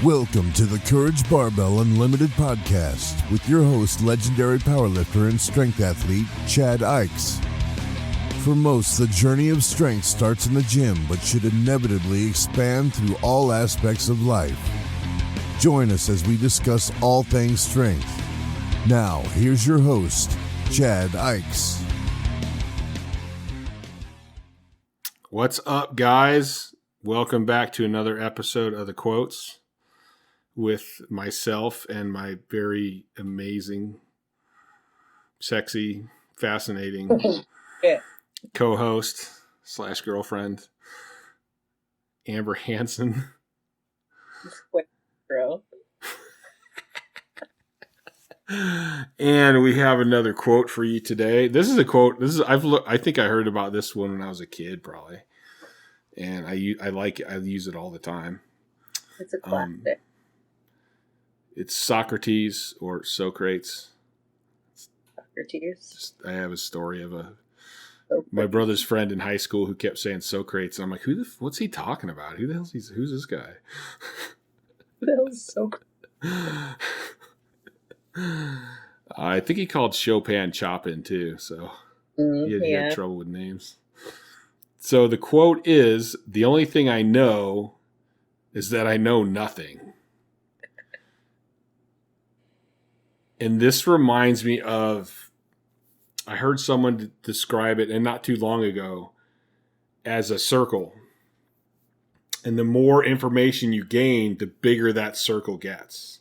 Welcome to the Courage Barbell Unlimited podcast with your host, legendary powerlifter and strength athlete, Chad Ikes. For most, the journey of strength starts in the gym, but should inevitably expand through all aspects of life. Join us as we discuss all things strength. Now, here's your host, Chad Ikes. What's up, guys? Welcome back to another episode of The Quotes with myself and my very amazing, sexy, fascinating co-host / girlfriend, Amber Hansen. Bro. And we have another quote for you today. This is a quote. I think I heard about this one when I was a kid, probably, and I like it. I use it all the time. It's a classic. It's Socrates or Socrates. Socrates. I have a story of my brother's friend in high school who kept saying Socrates, and I'm like, what's he talking about? Who's this guy? That was so I think he called Chopin Chopin too, so he had trouble with names. So the quote is, "The only thing I know is that I know nothing." And this reminds me of, I heard someone describe it, and not too long ago, as a circle. And the more information you gain, the bigger that circle gets.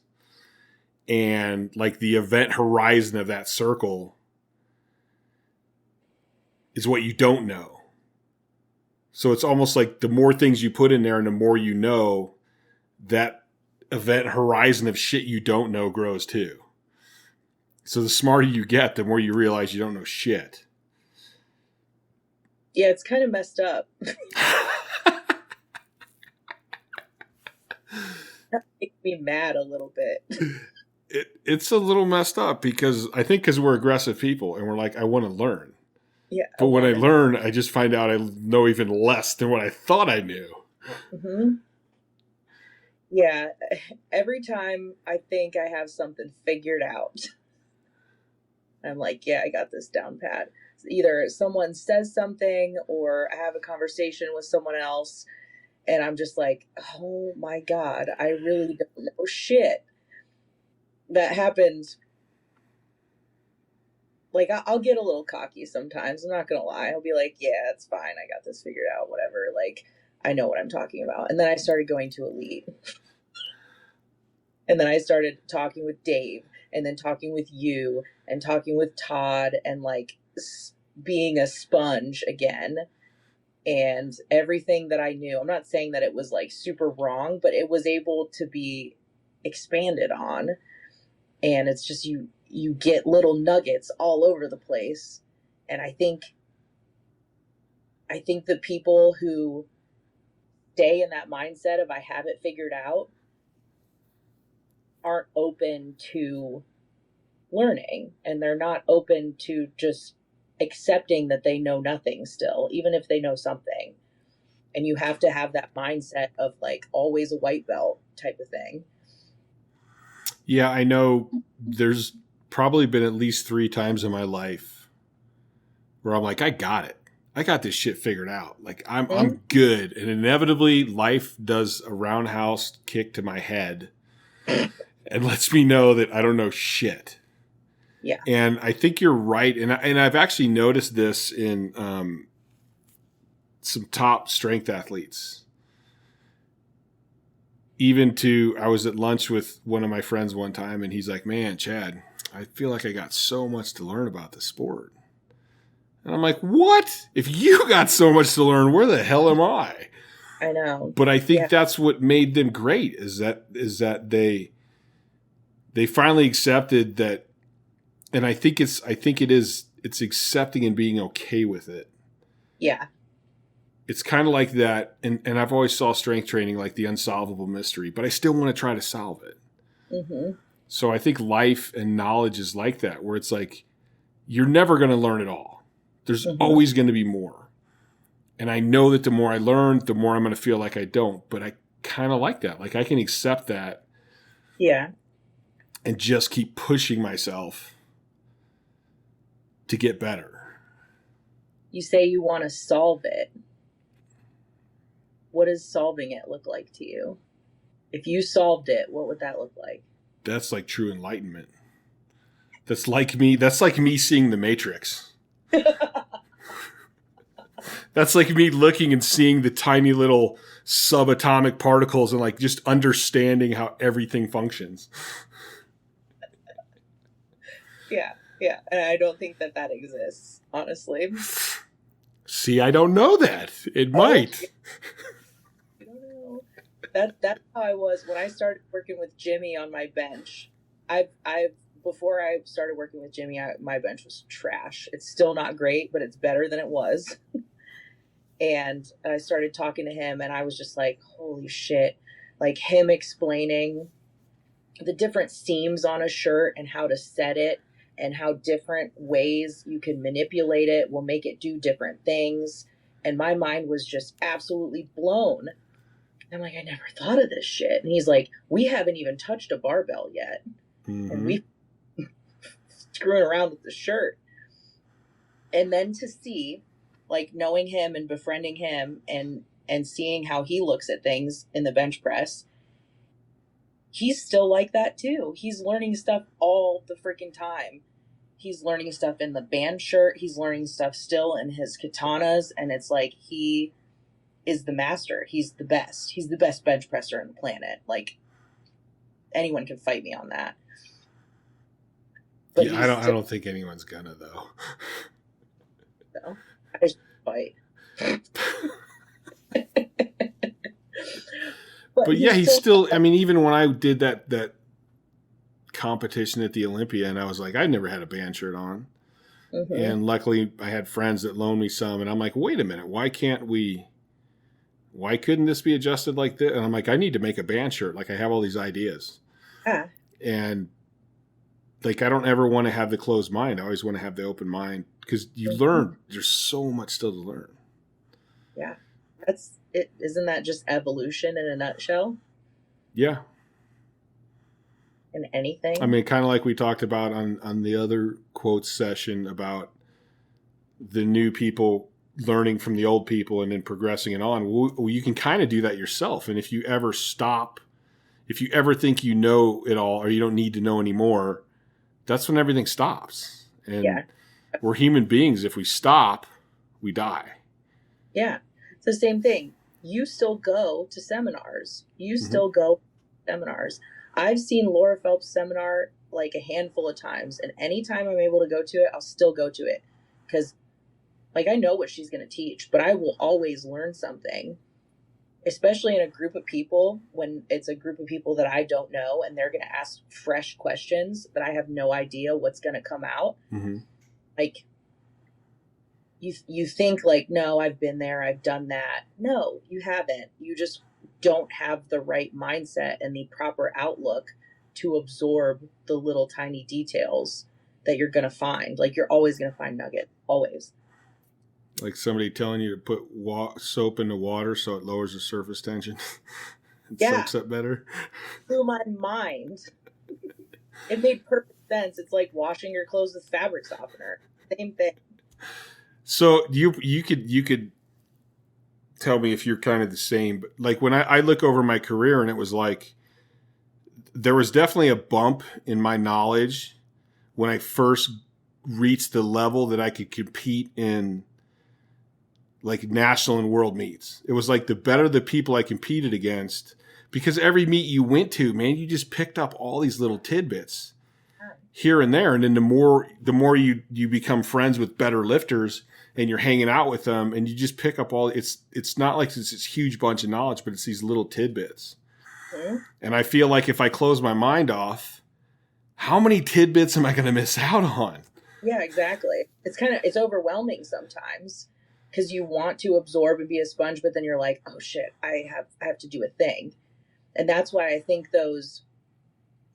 And like the event horizon of that circle is what you don't know. So it's almost like the more things you put in there and the more you know, that event horizon of shit you don't know grows too. So the smarter you get, the more you realize you don't know shit. Yeah, it's kind of messed up. That makes me mad a little bit. It's a little messed up because we're aggressive people and we're like, I want to learn. Yeah. But when I learn, I just find out I know even less than what I thought I knew. Mm-hmm. Yeah. Every time I think I have something figured out, I'm like, yeah, I got this down pat. Either someone says something or I have a conversation with someone else and I'm just like, oh my God, I really don't know shit. That happened. Like, I'll get a little cocky sometimes. I'm not going to lie. I'll be like, yeah, it's fine. I got this figured out, whatever. Like, I know what I'm talking about. And then I started going to Elite. And then I started talking with Dave and then talking with you and talking with Todd and like being a sponge again. And everything that I knew, I'm not saying that it was like super wrong, but it was able to be expanded on. And it's just you get little nuggets all over the place. And I think the people who stay in that mindset of I have it figured out aren't open to learning, and they're not open to just accepting that they know nothing still, even if they know something. And you have to have that mindset of like always a white belt type of thing. Yeah, I know there's probably been at least 3 times in my life where I'm like, I got it. I got this shit figured out. Like I'm good. And inevitably life does a roundhouse kick to my head and lets me know that I don't know shit. Yeah. And I think you're right. And I've actually noticed this in some top strength athletes. I was at lunch with one of my friends one time and he's like, man, Chad, I feel like I got so much to learn about the sport. And I'm like, what? If you got so much to learn, where the hell am I? I know. But I think that's what made them great is that they finally accepted that. And I think it's accepting and being okay with it. Yeah. It's kind of like that. And I've always saw strength training like the unsolvable mystery, but I still want to try to solve it. Mm-hmm. So I think life and knowledge is like that, where it's like, you're never going to learn it all. There's always going to be more. And I know that the more I learn, the more I'm going to feel like I don't. But kind of like that. Like I can accept that. Yeah. And just keep pushing myself to get better. You say you want to solve it. What does solving it look like to you? If you solved it, what would that look like? That's like true enlightenment. That's like me seeing the Matrix. That's like me looking and seeing the tiny little subatomic particles and like just understanding how everything functions. Yeah, yeah. And I don't think that exists, honestly. See, I don't know that. It might. I don't know. That's how I was when I started working with Jimmy on my bench. Before I started working with Jimmy, my bench was trash. It's still not great, but it's better than it was. And I started talking to him, and I was just like, holy shit. Like him explaining the different seams on a shirt and how to set it and how different ways you can manipulate it will make it do different things. And my mind was just absolutely blown. I'm like, I never thought of this shit. And he's like, we haven't even touched a barbell yet. Mm-hmm. And we screwing around with the shirt. And then to see, like, knowing him and befriending him and seeing how he looks at things in the bench press, he's still like that too. He's learning stuff all the freaking time. He's learning stuff in the band shirt. He's learning stuff still in his katanas. And it's like, he is the master. He's the best. He's the best bench presser on the planet. Like, anyone can fight me on that. But yeah, I don't think anyone's gonna though. No, I just fight. But yeah, he's still. I mean, even when I did that competition at the Olympia, and I was like, I never had a band shirt on, Mm-hmm. and luckily I had friends that loaned me some, and I'm like, wait a minute, why couldn't this be adjusted like this? And I'm like, I need to make a band shirt. Like I have all these ideas, and like I don't ever want to have the closed mind. I always want to have the open mind because you learn. There's so much still to learn. Yeah, that's it. Isn't that just evolution in a nutshell? Yeah. In anything. I mean, kind of like we talked about on the other quotes session about the new people learning from the old people and then progressing it on. Well, you can kind of do that yourself. And if you ever think you know it all or you don't need to know anymore, that's when everything stops. And we're human beings. If we stop, we die. Yeah. It's the same thing. You still go to seminars. You still go to seminars. I've seen Laura Phelps' seminar like a handful of times. And anytime I'm able to go to it, I'll still go to it. Because like I know what she's going to teach, but I will always learn something. Especially in a group of people, when it's a group of people that I don't know and they're going to ask fresh questions that I have no idea what's going to come out. Mm-hmm. Like, you think like, no, I've been there, I've done that. No, you haven't. You just don't have the right mindset and the proper outlook to absorb the little tiny details that you're going to find. Like, you're always going to find nuggets, always. Like somebody telling you to put soap into water so it lowers the surface tension. It soaks up better. Through my mind. It made perfect sense. It's like washing your clothes with fabric softener. Same thing. So you could tell me if you're kind of the same. But like when I look over my career and it was like there was definitely a bump in my knowledge when I first reached the level that I could compete in like national and world meets. It was like the better the people I competed against, because every meet you went to, man, you just picked up all these little tidbits here and there. And then the more you become friends with better lifters and you're hanging out with them and you just pick up it's not like it's this huge bunch of knowledge, but it's these little tidbits. Mm-hmm. And I feel like if I close my mind off, how many tidbits am I going to miss out on? Yeah, exactly. It's overwhelming sometimes. Because you want to absorb and be a sponge, but then you're like, oh shit, I have to do a thing. And that's why I think those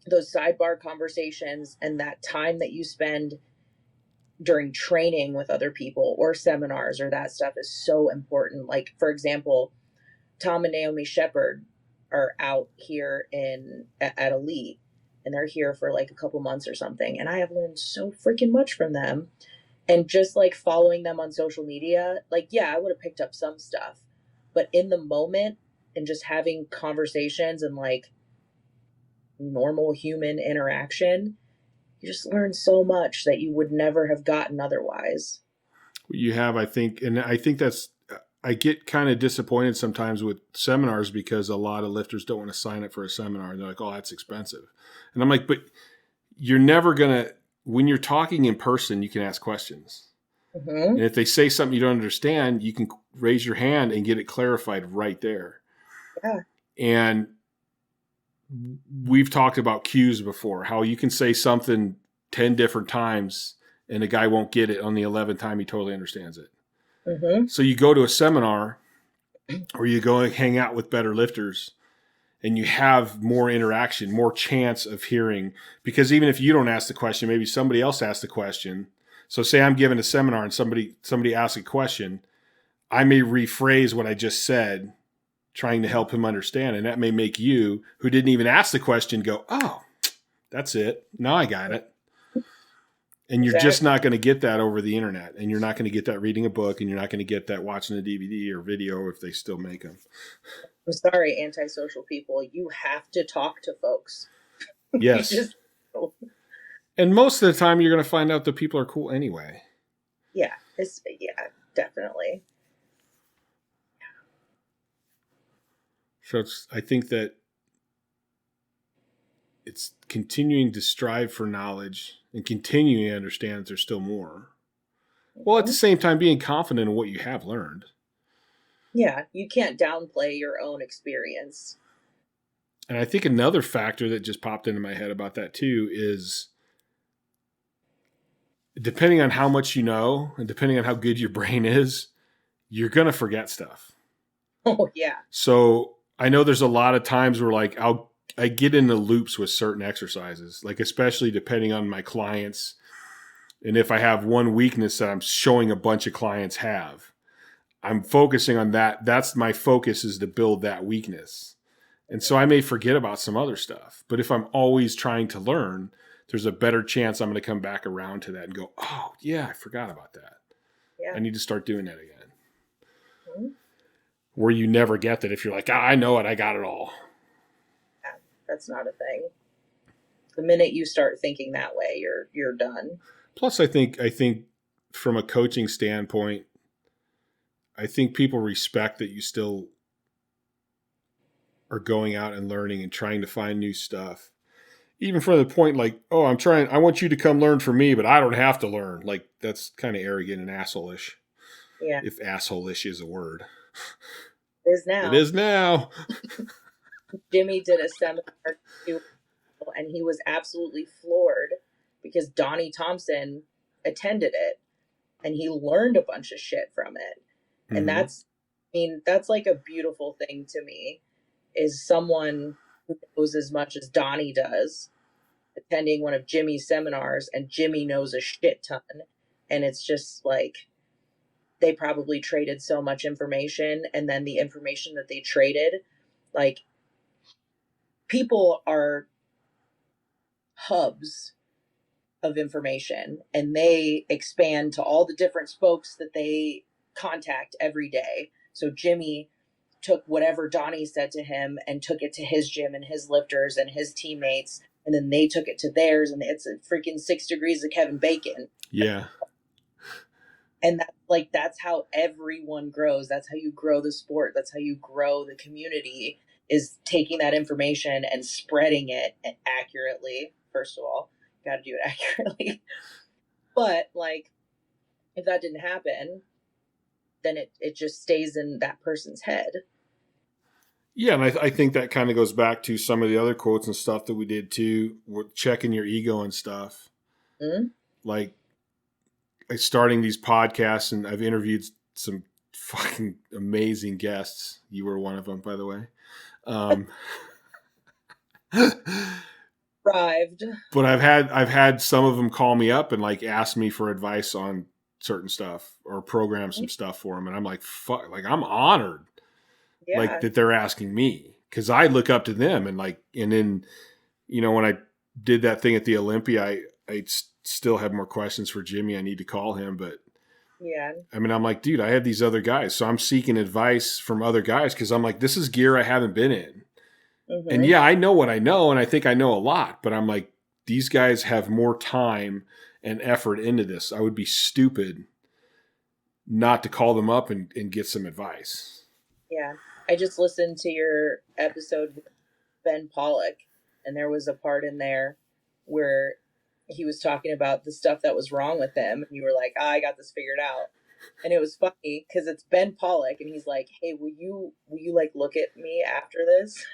sidebar conversations and that time that you spend during training with other people or seminars or that stuff is so important. Like, for example, Tom and Naomi Shepherd, are out here at Elite, and they're here for like a couple months or something, and I have learned so freaking much from them. And just like following them on social media, like, yeah, I would have picked up some stuff, but in the moment and just having conversations and like normal human interaction, you just learn so much that you would never have gotten otherwise. You have, I think, and I think I get kind of disappointed sometimes with seminars because a lot of lifters don't want to sign up for a seminar. And they're like, oh, that's expensive. And I'm like, but you're never going to, when you're talking in person, you can ask questions. Mm-hmm. And if they say something you don't understand, you can raise your hand and get it clarified right there. Yeah. And we've talked about cues before, how you can say something 10 different times and the guy won't get it on the 11th time. He totally understands it. Mm-hmm. So you go to a seminar or you go and hang out with better lifters and you have more interaction, more chance of hearing, because even if you don't ask the question, maybe somebody else asked the question. So say I'm giving a seminar and somebody asks a question, I may rephrase what I just said, trying to help him understand. And that may make you, who didn't even ask the question, go, oh, that's it. Now I got it. And you're just not going to get that over the internet. And you're not going to get that reading a book. And you're not going to get that watching a DVD or video if they still make them. I'm sorry, antisocial people. You have to talk to folks. Yes. And most of the time, you're going to find out that people are cool anyway. Yeah. Definitely. So I think that it's continuing to strive for knowledge and continuing to understand that there's still more. Well, at the same time, being confident in what you have learned. Yeah, you can't downplay your own experience. And I think another factor that just popped into my head about that too is depending on how much you know and depending on how good your brain is, you're going to forget stuff. Oh, yeah. So I know there's a lot of times where like I get into loops with certain exercises, like especially depending on my clients. And if I have one weakness that I'm showing a bunch of clients have, I'm focusing on that. That's my focus, is to build that weakness. And so I may forget about some other stuff. But if I'm always trying to learn, there's a better chance I'm going to come back around to that and go, oh, yeah, I forgot about that. Yeah. I need to start doing that again. Mm-hmm. Where you never get that if you're like, I know it, I got it all. Yeah, that's not a thing. The minute you start thinking that way, you're done. Plus, I think from a coaching standpoint, I think people respect that you still are going out and learning and trying to find new stuff. Even from the point like, oh, I want you to come learn from me, but I don't have to learn. Like, that's kind of arrogant and asshole-ish. Yeah. If asshole-ish is a word. It is now. It is now. Jimmy did a seminar and he was absolutely floored because Donnie Thompson attended it and he learned a bunch of shit from it. And that's like a beautiful thing to me, is someone who knows as much as Donnie does attending one of Jimmy's seminars, and Jimmy knows a shit ton. And it's just like, they probably traded so much information, and then the information that they traded, like, people are hubs of information and they expand to all the different spokes that they contact every day. So Jimmy took whatever Donnie said to him and took it to his gym and his lifters and his teammates, and then they took it to theirs, and it's a freaking 6 degrees of Kevin Bacon. Yeah. And that's how everyone grows. That's how you grow the sport. That's how you grow the community, is taking that information and spreading it accurately. First of all, you got to do it accurately. But like, if that didn't happen, then it just stays in that person's head. Yeah, and I think that kind of goes back to some of the other quotes and stuff that we did too, with checking your ego and stuff. Mm-hmm. Like, starting these podcasts, and I've interviewed some fucking amazing guests. You were one of them, by the way. Arrived. But I've had some of them call me up and like ask me for advice on certain stuff or program some stuff for them, and I'm like, fuck, like, I'm honored, like, that they're asking me, because I look up to them, and then, when I did that thing at the Olympia, I still have more questions for Jimmy. I need to call him, but yeah, I mean, I'm like, dude, I have these other guys, so I'm seeking advice from other guys because I'm like, this is gear I haven't been in, and yeah, I know what I know, and I think I know a lot, but I'm like, these guys have more time and effort into this. I would be stupid not to call them up and get some advice. Yeah. I just listened to your episode with Ben Pollock, and there was a part in there where he was talking about the stuff that was wrong with him, and you were like, I got this figured out. And it was funny because it's Ben Pollock, and he's like, hey, will you like look at me after this?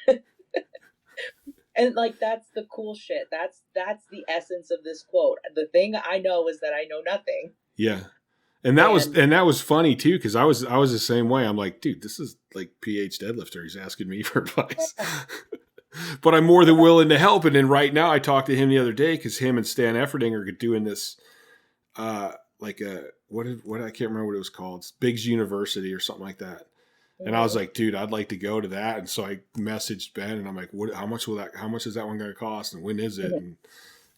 And like, that's the cool shit. That's the essence of this quote. The thing I know is that I know nothing. Yeah. And that was funny too, because I was the same way. I'm like, dude, this is like PH deadlifter. He's asking me for advice. But I'm more than willing to help. And then right now I talked to him the other day because him and Stan Efferding are doing this what I can't remember what it was called. It's Biggs University or something like that. And I was like, dude, I'd like to go to that. And so I messaged Ben, and I'm like, how much is that one going to cost? And when is it? And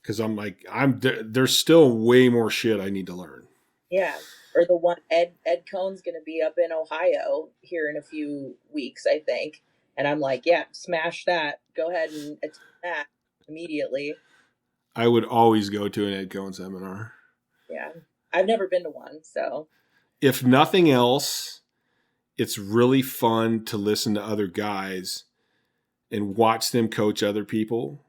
because I'm like, there's still way more shit I need to learn. Yeah. Or the one, Ed Cohn's going to be up in Ohio here in a few weeks, I think. And I'm like, yeah, smash that. Go ahead and attend that immediately. I would always go to an Ed Cohn seminar. Yeah. I've never been to one, so. If nothing else, it's really fun to listen to other guys and watch them coach other people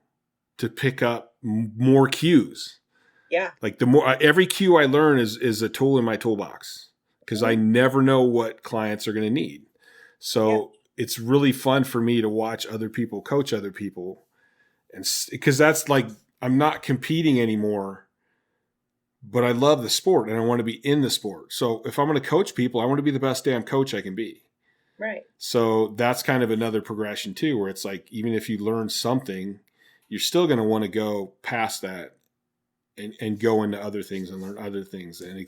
to pick up more cues. Yeah. Like every cue I learn is a tool in my toolbox because I never know what clients are going to need. So it's really fun for me to watch other people coach other people. And because that's like, I'm not competing anymore, but I love the sport and I want to be in the sport. So if I'm going to coach people, I want to be the best damn coach I can be. Right. So that's kind of another progression too, where it's like, even if you learn something, you're still going to want to go past that and go into other things and learn other things and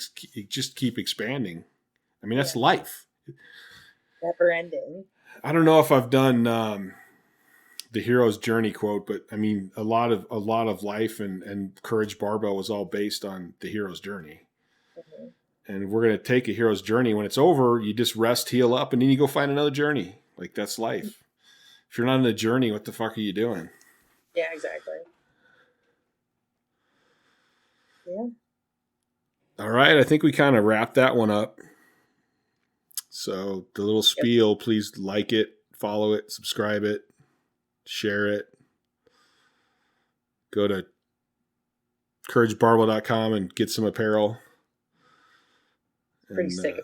just keep expanding. I mean, that's life. Never ending. I don't know if I've done the hero's journey quote, but I mean, a lot of life and Courage Barbell was all based on the hero's journey. Mm-hmm. And we're going to take a hero's journey. When it's over, you just rest, heal up, and then you go find another journey. Like, that's life. If you're not in a journey, what the fuck are you doing? Yeah, exactly. Yeah. All right. I think we kind of wrapped that one up. So the little spiel, please like it, follow it, subscribe it, share it. Go to couragebarbell.com and get some apparel. Pretty sick.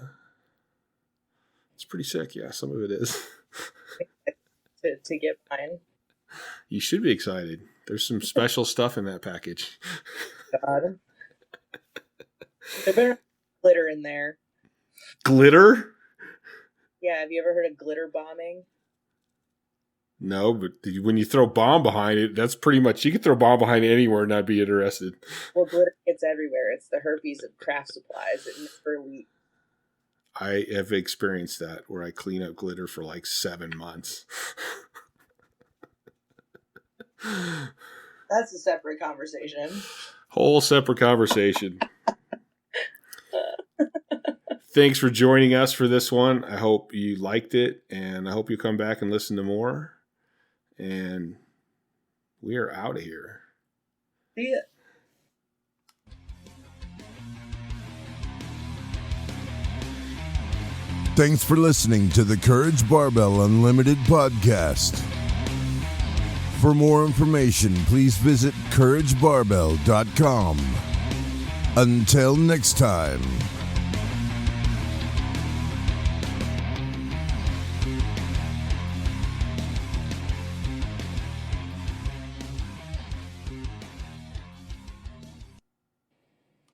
It's pretty sick. Yeah, some of it is. to get mine. You should be excited. There's some special stuff in that package. God. There better be glitter in there. Glitter? Yeah, have you ever heard of glitter bombing? No, but when you throw bomb behind it, that's pretty much, you can throw bomb behind anywhere and not be interested. Well, glitter gets everywhere. It's the herpes of craft supplies. It never leaks. I have experienced that where I clean up glitter for like 7 months. That's a separate conversation. Whole separate conversation. Thanks for joining us for this one. I hope you liked it, and I hope you come back and listen to more. And we are out of here. See ya. Thanks for listening to the Courage Barbell Unlimited podcast. For more information, please visit couragebarbell.com. Until next time.